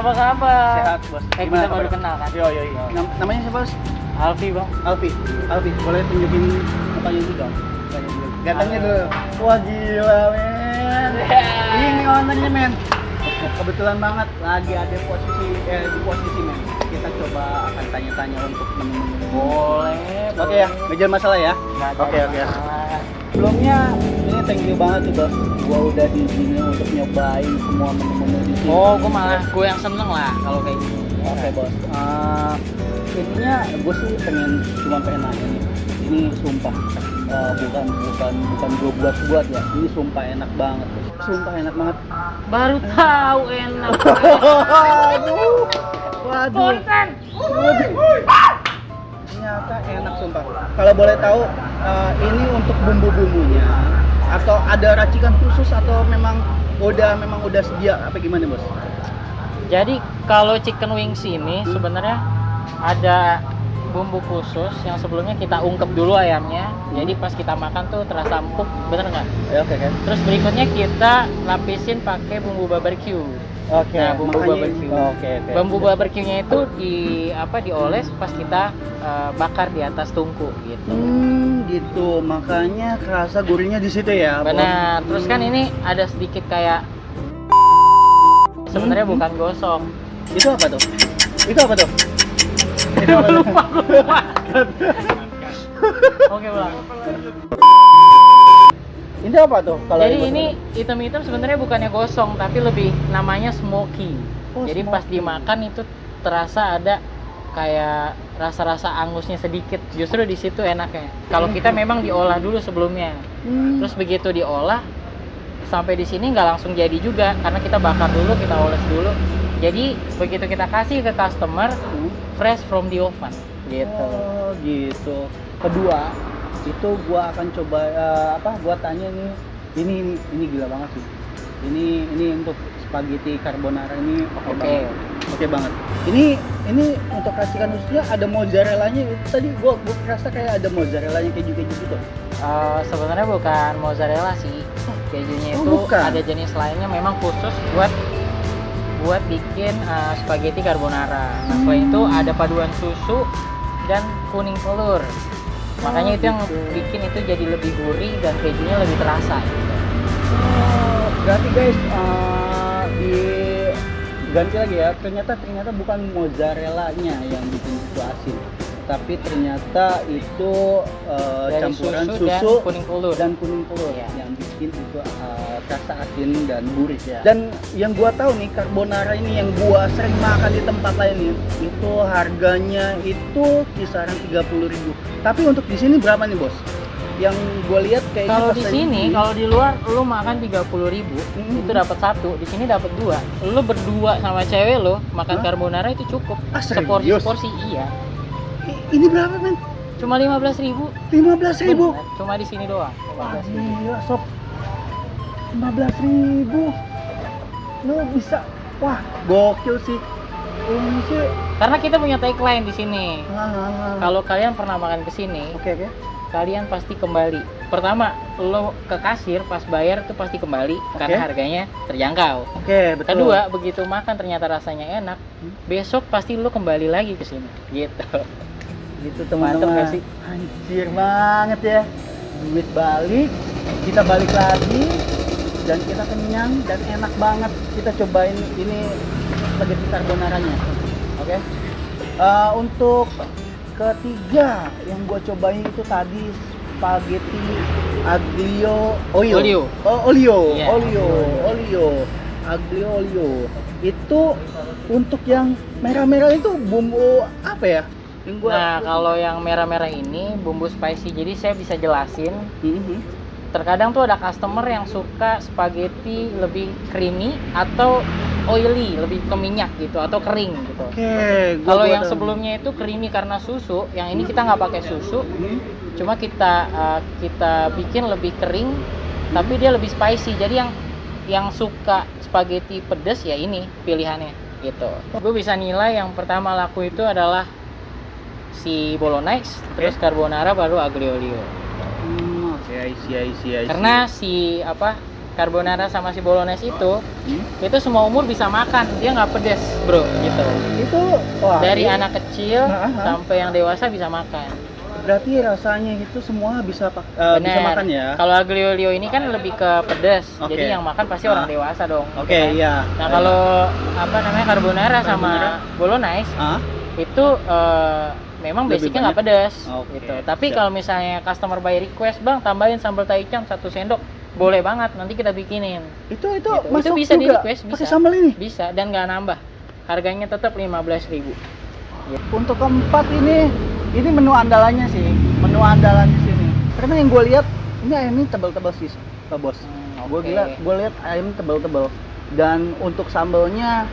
apa kabar? Sehat, Bos. Kita Gimana baru kabar? kenal kan? Yo. Namanya siapa, Bos? Alfi bang. Alfi, boleh tunjukin mukanya dulu dong? Gantengnya dulu. Wah, gila, men. Ini ownernya, men. Kebetulan banget lagi ada di posisi, men. Kita coba akan tanya-tanya untuk menu-menu. Boleh. Oke ya, ngejar masalah ya. Oke. Masalah. Sebelumnya ini thank you banget tuh, Bos. Gua udah diizinin untuk nyobain semua menu-menu di sini. Oh, gue yang seneng lah kalau kayak gini. Oke, Bos. Intinya gue sih cuma pengen nanya nih. Ini sumpah bukan gue buat ya. Ini sumpah enak banget, Bos. Sumpah enak banget. Baru tahu enak. Waduh. Konten. Ternyata enak sumpah. Kalau boleh tahu ini untuk bumbu-bumbunya atau ada racikan khusus atau memang udah sedia apa gimana, Bos? Jadi kalau chicken wings ini sebenarnya ada bumbu khusus yang sebelumnya kita ungkep dulu ayamnya. Jadi pas kita makan tuh terasa empuk, bener nggak? Ya, oke. Terus berikutnya kita lapisin pakai bumbu barbecue. Oke. Nah, bumbu barbecue. Oke. Bumbu barbecue-nya itu dioles pas kita bakar di atas tungku gitu. Gitu. Makanya kerasa gurihnya di situ ya. Benar. Terus kan ini ada sedikit kayak sebenarnya bukan gosong. Itu apa tuh? Lupa. Oke, Bang. Ini apa tuh? Jadi ini item-item sebenarnya bukannya gosong tapi lebih namanya smoky. Oh, Jadi smoky. pas dimakan itu terasa ada kayak rasa-rasa angusnya sedikit. Justru di situ enaknya. Kalau kita memang diolah dulu sebelumnya. Terus begitu diolah sampai di sini nggak langsung jadi juga karena kita bakar dulu, kita oles dulu. Jadi begitu kita kasih ke customer fresh from the oven gitu. Oh, gitu. Kedua, itu gua akan coba gua tanya nih. Ini gila banget sih. Ini untuk spaghetti carbonara ini oke banget. Ini untuk racikan khususnya ada mozzarellanya. Tadi gua kerasa kayak ada mozzarellanya keju gitu. Sebenarnya bukan mozzarella sih. Kejunya itu bukan. ada jenis lainnya memang khusus buat bikin spaghetti carbonara. Nah, selain itu ada paduan susu dan kuning telur. Makanya itu yang bikin itu jadi lebih gurih dan kejunya lebih terasa gitu. Berarti guys diganti lagi ya. Ternyata bukan mozzarellanya yang bikin itu asin, tapi ternyata itu campuran susu dan kuning telur ya, yang bikin itu rasa asin dan gurih ya. Dan yang gua tahu nih carbonara ini yang gua sering makan di tempat lain nih, itu harganya itu kisaran 30.000. Tapi untuk di sini berapa nih, Bos? Yang gua lihat kayaknya kalau di sini, kalau di luar lu makan 30.000 itu dapat satu, di sini dapat dua. Lu berdua sama cewek lo makan carbonara itu cukup. Seporsi iya. Ini berapa, men? Cuma 15.000. 15.000. Cuma di sini doang. Gila, sob. 15.000. Lu bisa. Wah, gokil sih. Ini sih. Karena kita punya tagline di sini. Kalau kalian pernah makan ke sini, Oke. kalian pasti kembali. Pertama, lo ke kasir pas bayar tuh pasti kembali karena harganya terjangkau. Oke, betul. Kedua, begitu makan ternyata rasanya enak, besok pasti lo kembali lagi ke sini. Gitu. Gitu, teman-teman. Mantap gak sih? Anjir banget ya. Duit balik, kita balik lagi dan kita kenyang dan enak banget. Kita cobain ini spaghetti carbonaranya. Oke. Untuk ketiga yang gue cobain itu tadi spaghetti aglio olio. Yeah. Aglio olio. Itu untuk yang merah-merah itu bumbu apa ya? Kalau yang merah-merah ini bumbu spicy. Jadi saya bisa jelasin. Terkadang tuh ada customer yang suka spaghetti lebih creamy atau oily, lebih ke minyak gitu atau kering gitu. Kalau yang sebelumnya itu creamy karena susu, yang ini kita nggak pakai susu, cuma kita bikin lebih kering, tapi dia lebih spicy. Jadi yang suka spaghetti pedas ya ini pilihannya gitu. Gue bisa nilai yang pertama laku itu adalah si bolognese, terus carbonara, baru aglio olio. I see. Karena carbonara sama si bolognese itu semua umur bisa makan, dia nggak pedes bro gitu. Itu wah, Dari anak kecil Nah, sampai yang dewasa bisa makan. berarti rasanya itu semua bisa bisa Bener. makan ya. Kalau aglio olio ini kan lebih ke pedas, Oke. jadi yang makan pasti orang dewasa dong. Oke, gitu kan. iya. Nah kalau apa namanya carbonara sama bolognese Ah, itu memang Lebih basicnya nggak banyak? pedas Oke, gitu. Tapi siap. kalau misalnya customer by request, bang tambahin sambal taichan 1 sendok, boleh banget, nanti kita bikinin. itu Gitu. masuk Itu bisa di juga request, pakai bisa. sambal ini. Bisa dan nggak nambah. Harganya tetap 15.000. Untuk keempat ini menu andalannya sih, menu andalan di sini. Karena yang gue lihat ini ayamnya tebal-tebal sih, Pak Bos. Oke. Gue lihat ayam tebal-tebal. Dan untuk sambalnya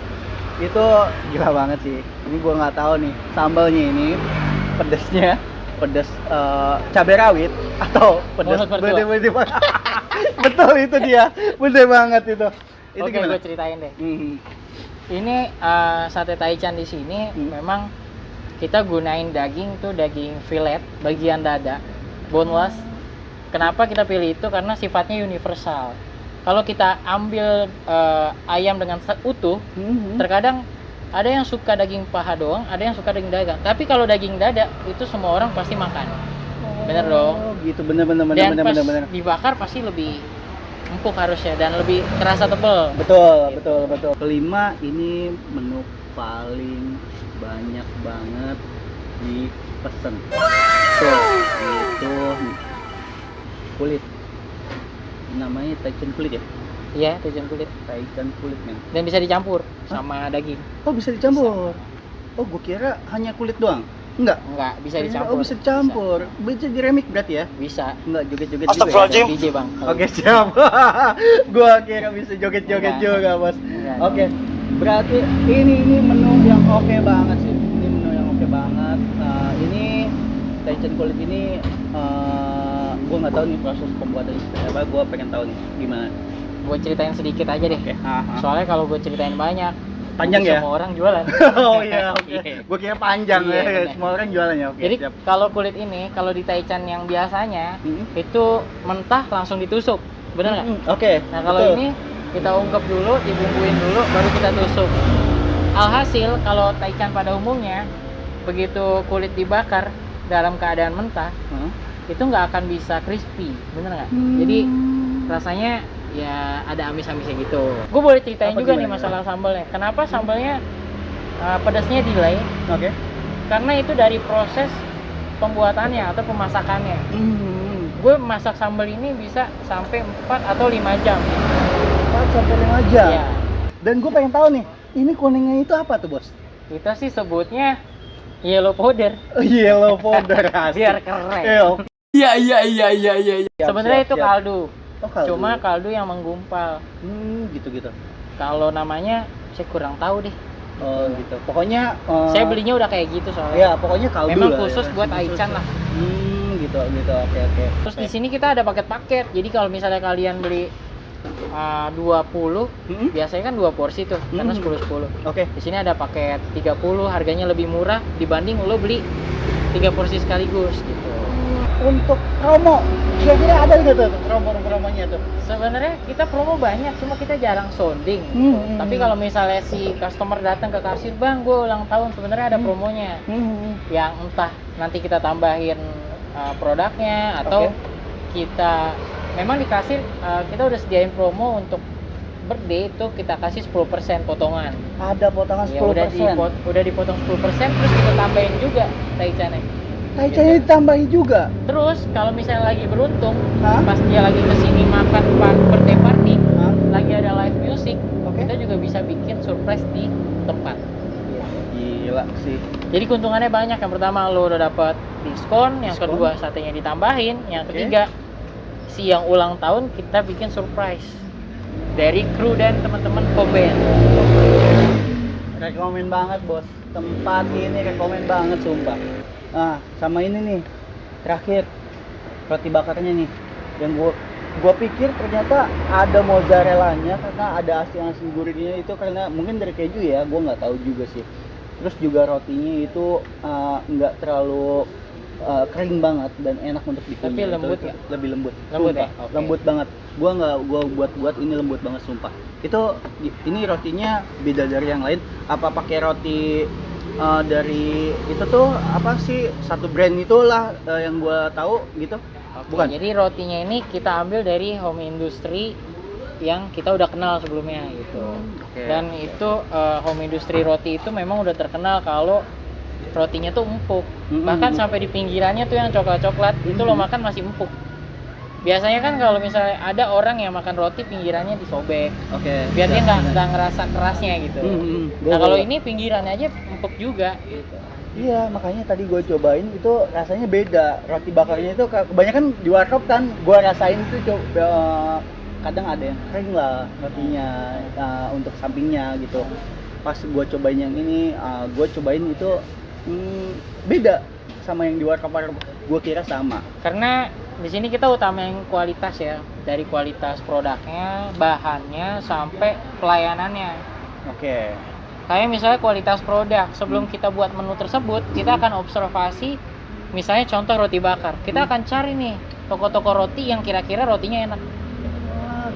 itu gila banget sih. Ini gue nggak tahu nih sambalnya ini pedesnya pedes cabai rawit atau pedes Mulut mertua. Betul itu dia, bener banget itu. Itu Oke, gimana? gue ceritain deh. Mhm. Ini sate taichan di sini memang kita gunain daging tuh daging fillet bagian dada, boneless. Kenapa kita pilih itu? Karena sifatnya universal. Kalau kita ambil ayam dengan utuh, Mhm. terkadang ada yang suka daging paha doang, ada yang suka daging dada. Tapi kalau daging dada itu semua orang pasti makan. Bener dong. Oh, gitu, bener. Dan pas dibakar pasti lebih empuk harusnya dan lebih terasa tebel. Betul. Kelima ini menu paling banyak banget dipesen. Tuh, itu kulit. Namanya taichan kulit ya? Iya, taichan kulit. Taichan kulit, men. Dan bisa dicampur sama daging. Oh, bisa dicampur. Oh, gue kira hanya kulit doang. Enggak. Enggak, bisa Ternyata- dicampur. Oh, bisa dicampur. Bisa diremik berarti ya? Bisa. Enggak joget-joget juga. Astagfirullahaladzim. Ya? DJ, Bang. Oke, siap. Gua kira bisa joget-joget Enggak. juga, Bos. Enggak. Oke. Berarti ini menu yang oke banget sih. Ini menu yang oke banget. Ini taichan kulit ini gua nggak tahu nih proses pembuatannya seperti apa. Gua pengen tahu nih gimana. Gue ceritain sedikit aja deh. Oke. Soalnya kalau gue ceritain banyak, Panjang nanti ya? semua orang jualan. Oh iya, oke. Iya. Gua kira panjang Iya, ya. bener. Semua orang jualan ya. Oke, Jadi siap. kalau kulit ini, kalau di taichan yang biasanya itu mentah langsung ditusuk, bener nggak? Oke. Nah kalau betul. ini kita ungkep dulu, dibumbuin dulu, baru kita tusuk. Alhasil kalau taichan pada umumnya, begitu kulit dibakar dalam keadaan mentah, Hah? itu nggak akan bisa crispy, bener nggak? Jadi rasanya ya ada amis-amisnya gitu. Gue boleh ceritain Apa juga gimana, nih masalah sambalnya. Kenapa sambalnya pedasnya delay? Oke. Karena itu dari proses pembuatannya atau pemasakannya. Gue masak sambal ini bisa sampai 4 atau 5 jam. 4 sampai 5 jam. Ya, Dan gue pengen tahu nih, ini kuningnya itu apa tuh, Bos? kita sih sebutnya yellow powder Yellow powder. biar keren. Iya. Sebenarnya itu kaldu. Oh, kaldu. Cuma kaldu yang menggumpal. Gitu. Kalau namanya saya kurang tahu deh. Oh, gitu. Pokoknya Saya belinya udah kayak gitu soalnya. ya, pokoknya kaldu Memang lah, khusus ya. buat Khusus. taichan lah. Gitu. Oke. Terus di sini kita ada paket-paket. Jadi kalau misalnya kalian beli 20, biasanya kan 2 porsi tuh, karena 10-10. Oke. Di sini ada paket 30, harganya lebih murah dibanding lo beli 3 porsi sekaligus gitu. Untuk promo, kira-kira ada nggak tuh promonya tuh? Sebenarnya kita promo banyak, cuma kita jarang sounding. Tapi kalau misalnya si customer datang ke kasir, bang, gue ulang tahun, sebenarnya ada promonya. Yang entah nanti kita tambahin produknya atau kita memang di kasir kita udah sediain promo untuk birthday itu kita kasih 10% potongan. Ada potongan 10%. Ya udah dipotong 10%, terus kita tambahin juga taichannya. Taichannya ditambahi juga. Terus kalau misalnya lagi beruntung, Hah? pas dia lagi kesini makan birthday party, Hah? lagi ada live music, Oke. kita juga bisa bikin surprise di tempat. Gila sih. Jadi keuntungannya banyak. Yang pertama lo udah dapat diskon, yang Diskon. kedua satenya ditambahin, yang Oke. ketiga si yang ulang tahun kita bikin surprise dari kru dan teman-teman Koben. Rekomen banget, Bos. Tempat ini rekomen banget, sumpah. Nah, sama ini nih. Terakhir, roti bakarnya nih. Yang gua pikir ternyata ada mozzarellanya karena ada asin-asin gurihnya itu karena mungkin dari keju ya, gua nggak tahu juga sih. Terus juga rotinya itu nggak terlalu kering banget dan enak untuk dikunyah. Tapi lembut ya? Lebih lembut. Lembut Sumpah, ya? Oke. lembut banget. Gua buat ini lembut banget sumpah. Ini rotinya beda dari yang lain. Apa pakai roti dari itu tuh apa sih satu brand itulah yang gua tahu gitu. Oke, Bukan. jadi rotinya ini kita ambil dari home industry yang kita udah kenal sebelumnya gitu. Oke. Dan itu home industry roti itu memang udah terkenal kalau rotinya tuh empuk. Bahkan sampai di pinggirannya tuh yang coklat-coklat itu lo makan masih empuk. Biasanya kan kalau misalnya ada orang yang makan roti pinggirannya disobek, Oke. biar dia Benar. nggak ngerasa kerasnya gitu. Nah kalau ini pinggirannya aja empuk juga gitu. Iya, makanya tadi gue cobain itu rasanya beda. Roti bakarnya itu kebanyakan di warkop kan, gue rasain itu kadang ada yang kering lah rotinya untuk sampingnya gitu. Pas gue cobain yang ini, gue cobain itu beda sama yang di warkop. Gue kira sama. Karena di sini kita utamain kualitas ya, dari kualitas produknya, bahannya sampai pelayanannya. Oke. Kayak misalnya kualitas produk, sebelum kita buat menu tersebut, kita akan observasi, misalnya contoh roti bakar. Kita akan cari nih toko-toko roti yang kira-kira rotinya enak.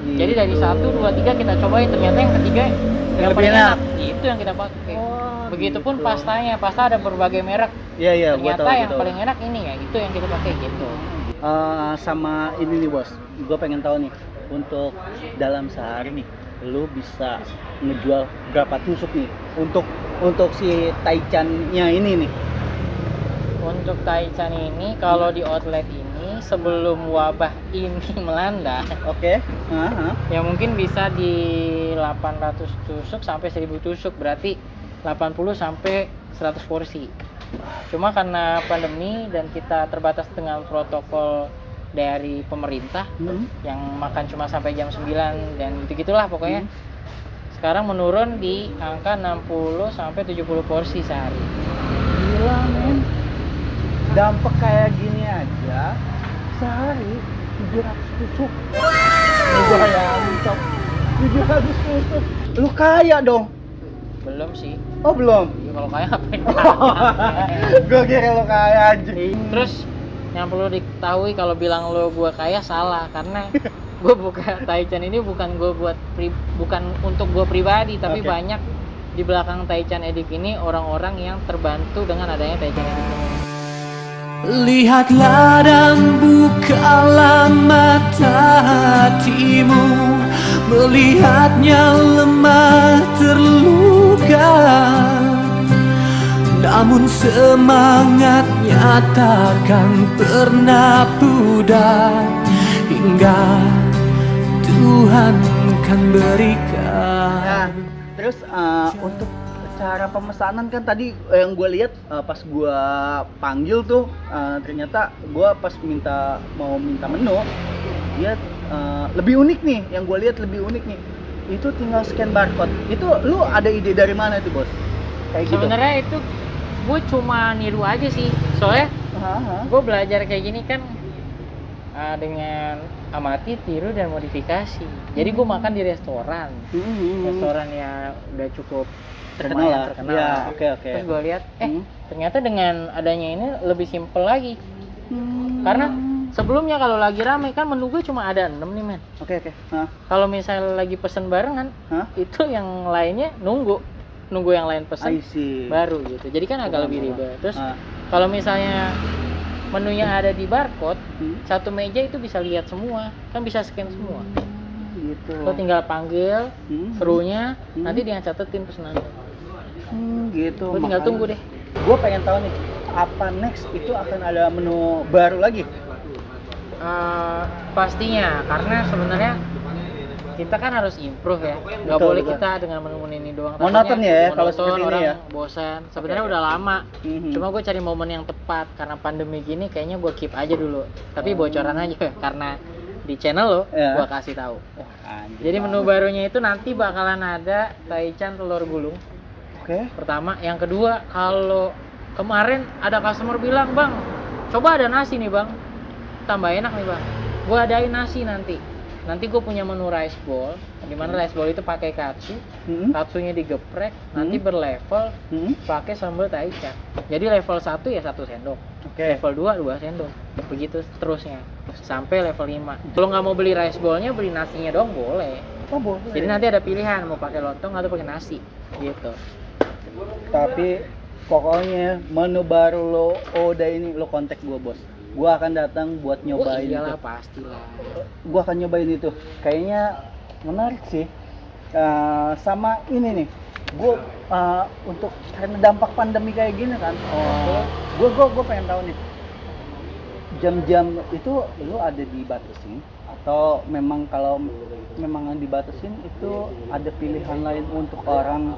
Gitu. Jadi dari 1, 2, 3 kita cobain, ternyata yang ketiga yang lebih paling enak. itu yang kita pakai. Begitupun gitu. pastanya, pasta ada berbagai merek. Iya, gue Ternyata tahu. yang paling enak ini ya, itu yang kita pakai gitu. Sama ini nih bos, gue pengen tahu nih untuk dalam sehari nih, lu bisa ngejual berapa tusuk nih untuk si Taichan-nya ini nih? Untuk Taichan ini kalau di outlet ini sebelum wabah ini melanda, Oke. ya mungkin bisa di 800 tusuk sampai 1000 tusuk, berarti 80 sampai 100 porsi. Cuma karena pandemi dan kita terbatas dengan protokol dari pemerintah yang makan cuma sampai jam 9 dan gitu-gitulah pokoknya. Sekarang menurun di angka 60 sampai 70 porsi sehari. Gila men, dampak kayak gini aja sehari 700 tusuk. Gue bayangin cok, 700 tusuk, lu kaya dong. Belum sih. Oh belum? Ya, kalau kaya ngapain? Gue kira lu kaya aja. Terus yang perlu diketahui kalau bilang lo gue kaya salah, karena gue buka Taichan ini bukan untuk gue pribadi, tapi Oke. banyak di belakang Taichan Edik ini orang-orang yang terbantu dengan adanya Taichan Edik ini. Lihatlah dan bukalah mata hatimu, melihatnya lemah terluka, namun semangatnya takkan pernah pudar hingga Tuhan kan berikan. Nah, terus untuk cara pemesanan kan tadi yang gue lihat pas gue panggil tuh ternyata gue pas mau minta menu dia lebih unik nih, yang gue lihat lebih unik nih, itu tinggal scan barcode. Itu lu ada ide dari mana tuh bos? Kayak gitu. Sebenarnya itu gue cuma niru aja sih, soalnya gue belajar kayak gini kan dengan amati, tiru, dan modifikasi. Jadi gue makan di restoran yang udah cukup Terkenal lumayan lah. terkenal. Ya, oke. Terus gue lihat ternyata dengan adanya ini lebih simple lagi. Karena sebelumnya kalau lagi rame kan menu gue cuma ada 6 nih men. Oke. Kalau misalnya lagi pesen barengan, itu yang lainnya nunggu yang lain pesen baru gitu. Jadi kan agak lebih ribet. Terus kalau misalnya menunya ada di barcode, satu meja itu bisa lihat semua, kan bisa scan semua. Gitu. Lo tinggal panggil krunya, nanti dia catetin pesanannya. Gitu. Lo tinggal tunggu deh. Gue pengen tahu nih, apa next itu akan ada menu baru lagi? Pastinya, karena sebenarnya kita kan harus improve ya. Nggak Betul, boleh betul. kita dengan menu ini doang. Monoton Takutnya ya, kalau monoton, seperti ini orang ya. bosan. Sebenarnya udah lama. Cuma gue cari momen yang tepat karena pandemi gini, kayaknya gue keep aja dulu. Tapi bocoran aja karena di channel lo, gue kasih tahu. Jadi menu barunya itu nanti bakalan ada Taichan telur gulung. Oke. Pertama, yang kedua, kalau kemarin ada customer bilang, "Bang, coba ada nasi nih, Bang. Tambah enak nih, Bang." Gue adain nasi nanti. Nanti gue punya menu rice bowl, di mana rice bowl itu pakai katsu, katsunya digeprek, nanti berlevel, pakai sambal Taichan. Jadi level 1 ya 1 sendok. Oke. Level 2 2 sendok. Begitu seterusnya sampai level 5. Kalau nggak mau beli rice bowl-nya, beli nasinya dong boleh. Oh, boleh. Jadi nanti ada pilihan mau pakai lontong atau pakai nasi gitu. Tapi pokoknya menu baru lo Oda ini lo kontak gua, Bos. Gua akan datang buat nyobain Oh iyalah itu. pastilah. Gua akan nyobain itu. Kayaknya menarik sih. Sama ini nih. Gua untuk karena dampak pandemi kayak gini kan. Gua pengen tahu nih. Jam-jam itu lo ada dibatasin atau memang kalau memang dibatasin itu ada pilihan lain untuk orang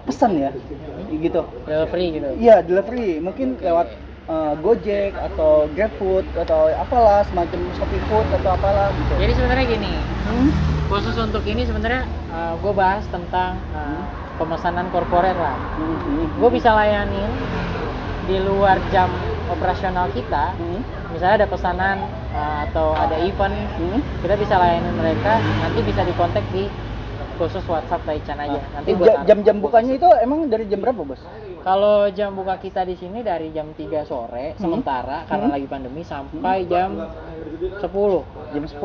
pesan ya gitu. Delivery gitu. Iya, delivery mungkin lewat Gojek atau GrabFood atau apalah semacam Shopee Food atau apalah gitu. Jadi sebenarnya gini, khusus untuk ini sebenarnya gue bahas tentang pemesanan korporat lah. Gue bisa layanin di luar jam operasional kita. Misalnya ada pesanan atau ada event, kita bisa layanin mereka. Nanti bisa dikontak di khusus WhatsApp Taichan aja. Nanti buat Jam-jam bukanya itu emang dari jam berapa, Bos? kalau jam buka kita di sini dari jam 3 sore sementara karena lagi pandemi sampai jam 10. Jam 10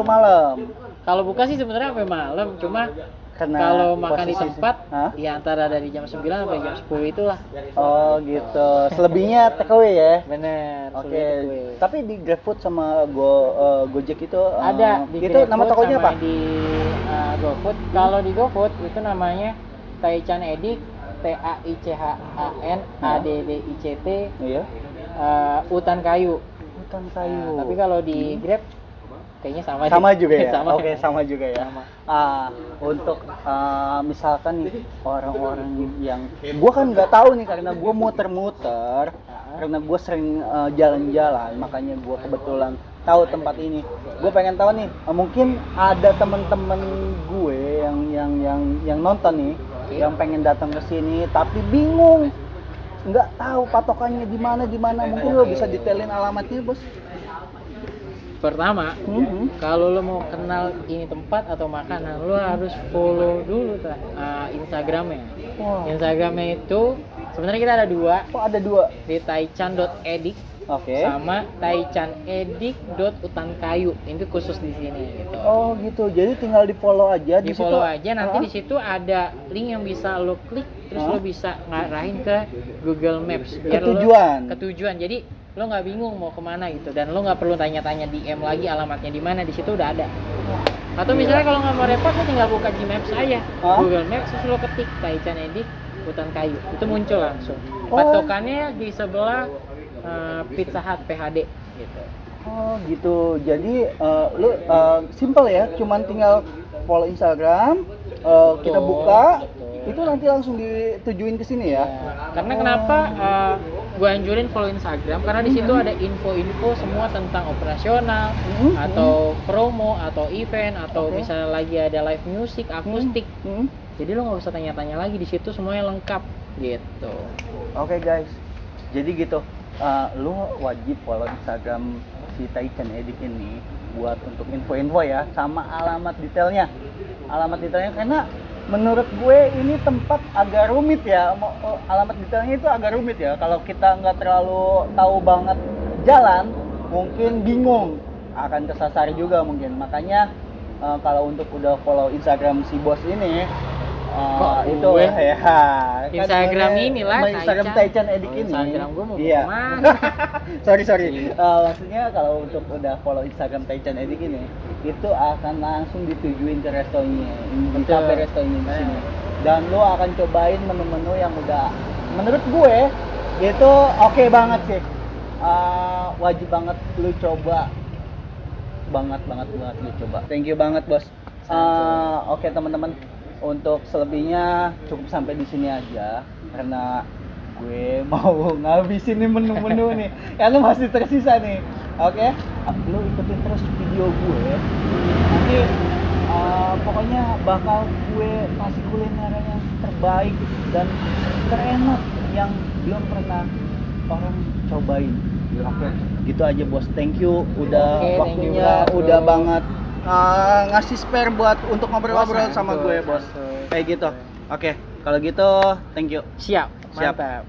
malam. Kalau buka sih sebenarnya sampai malam, cuma Karena kalau makan di posisi- tempat Hah? ya antara dari jam 9 sampai jam 10 itulah. Oh, gitu. Selebihnya take away ya. Bener. Oke. sulit gue. Tapi di GrabFood sama Gojek itu Ada di itu nama GrabFood tokonya sama apa? di GoFood. Kalau di GoFood itu namanya Taichan Edik, TAICHAN ADDICT Iya. Hutan Kayu. Hutan kayu. Nah, tapi kalau di Grab kayaknya sama sama deh. juga ya. Sama. Oke, sama juga ya. Sama. Untuk misalkan nih orang-orang yang gua kan nggak tahu nih karena gua muter-muter, karena gua sering jalan-jalan, makanya gua kebetulan tahu tempat ini. Gue pengen tahu nih, mungkin ada teman-teman gue yang nonton nih, yang pengen datang ke sini tapi bingung, nggak tahu patokannya di mana. Mungkin lo bisa detailin alamatnya, Bos. Pertama, kalau lo mau kenal ini tempat atau makanan, lo harus follow dulu Instagramnya. Wow. Instagramnya itu sebenarnya kita ada dua, Oh, ada dua. di taichan.edik Oke. sama taichanedik.utankayu. Itu khusus di sini gitu. Oh, gitu. Jadi tinggal di-follow aja Di follow aja, nanti di situ ada link yang bisa lo klik, terus lo bisa ngarahin ke Google Maps biar Ketujuan. lo ketujuan. Jadi lo nggak bingung mau kemana gitu, dan lo nggak perlu tanya-tanya DM lagi alamatnya di mana, di situ udah ada. Atau misalnya kalau nggak mau repot, lo tinggal buka Gmaps aja, Google Maps, terus lo ketik Taichan Edik Hutan Kayu, itu muncul langsung. Patokannya di sebelah Pizza Hut PHD gitu. Oh, gitu. Jadi lu simple ya, cuman tinggal follow Instagram, kita buka, itu nanti langsung ditujuin ke sini ya. Karena kenapa gue anjurin follow Instagram, karena di situ ada info-info semua tentang operasional atau promo atau event atau misalnya lagi ada live music akustik. Jadi lo nggak usah tanya-tanya lagi, di situ semuanya lengkap gitu. Oke, guys. Jadi gitu. Lu wajib follow Instagram si Taichan Edik ini buat untuk info-info ya, sama alamat detailnya. Alamat detailnya karena menurut gue ini tempat agak rumit ya. Alamat detailnya itu agak rumit ya. Kalau kita nggak terlalu tahu banget jalan, mungkin bingung, akan kesasar juga mungkin. Makanya kalau untuk udah follow Instagram si bos ini, itu gue? ya Instagram kan, inilah Instagram Taichan Edik ini. Instagram gue mau Iya. kemana? sorry. Maksudnya kalau untuk udah follow Instagram Taichan Edik ini, itu akan langsung ditujuin ke restonya, di cafe restonya di sini. Dan lo akan cobain menu-menu yang udah menurut gue itu oke banget sih. Wajib banget lu coba. Banget lu coba. Thank you banget, Bos. Oke, teman-teman. Untuk selebihnya cukup sampai di sini aja karena gue mau ngabisin nih menu-menu nih karena masih tersisa nih. Oke, lu ikutin terus video gue. Nanti pokoknya bakal gue kasih kuliner yang terbaik dan terenak yang belum pernah orang cobain. Oke, gitu aja, Bos. Thank you udah waktunya, udah banget ngasih spare buat untuk ngobrol-ngobrol sama gue, Bos. Kayak gitu. Oke, kalau gitu thank you. Siap, Siap. mantap.